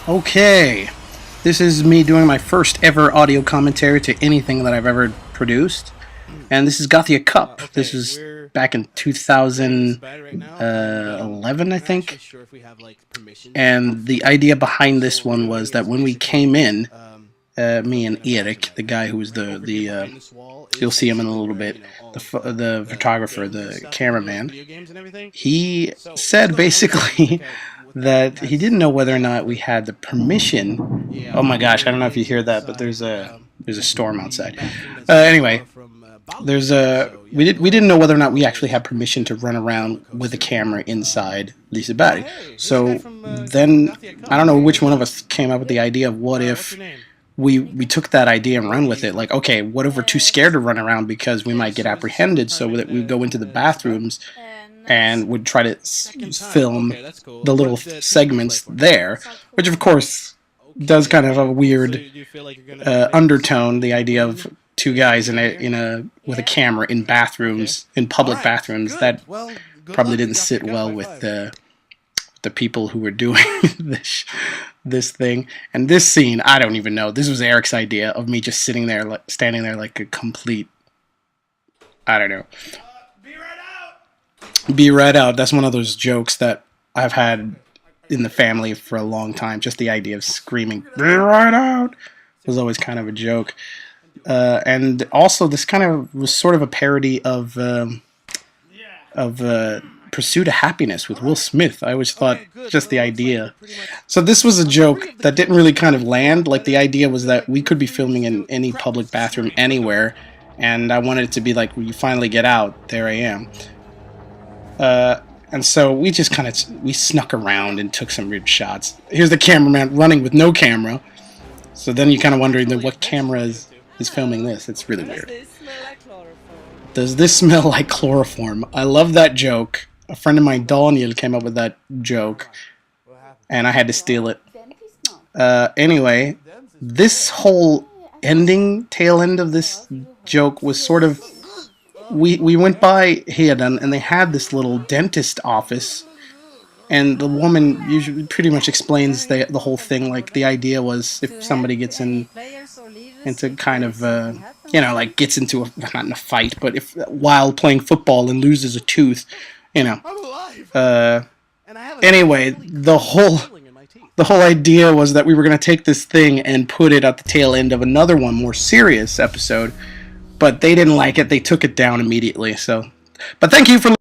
Okay, this is me doing my first ever audio commentary to anything that I've ever produced, and this is Gothia Cup. This is back in 2011, I think. And the idea behind this one was that when we came in, me and Erik, the guy who was the you'll see him in a little bit, the photographer, the cameraman, he said basically that he didn't know whether or not we had the permission. Oh my gosh, I don't know if you hear that, but there's a storm outside. Anyway, we didn't know whether or not we actually had permission to run around with a camera inside Liseberg. So then I don't know which one of us came up with the idea of what if we took that idea and run with it. Like, okay, what if we're too scared to run around because we might get apprehended, so that we go into the bathrooms and would try to film the little segments there, which of course does kind of a weird undertone, the idea of two guys with a camera in bathrooms, in public bathrooms. That probably didn't sit well with the people who were doing this thing. And this scene, I don't even know. This was Erik's idea of me just sitting there, standing there like a complete, I don't know. Be right out. That's one of those jokes that I've had in the family for a long time. Just the idea of screaming, "Be right out," was always kind of a joke. And also, this kind of was sort of a parody of Pursuit of Happiness with Will Smith. I always thought just the idea. So this was a joke that didn't really kind of land. Like, the idea was that we could be filming in any public bathroom anywhere, and I wanted it to be like, when you finally get out, there I am. And so we just we snuck around and took some weird shots. Here's the cameraman running with no camera. So then you're kind of wondering then what camera is filming this. It's really weird. Does this smell like chloroform? I love that joke. A friend of mine, Daniel, came up with that joke, and I had to steal it. Anyway, this whole tail end of this joke was sort of, we went by Heden, and they had this little dentist office, and the woman usually pretty much explains the whole thing. Like, the idea was if somebody gets into kind of like gets into not in a fight, but if while playing football and loses a tooth, anyway, the whole idea was that we were going to take this thing and put it at the tail end of another one, more serious episode, but they didn't like it. They took it down immediately. So, but thank you for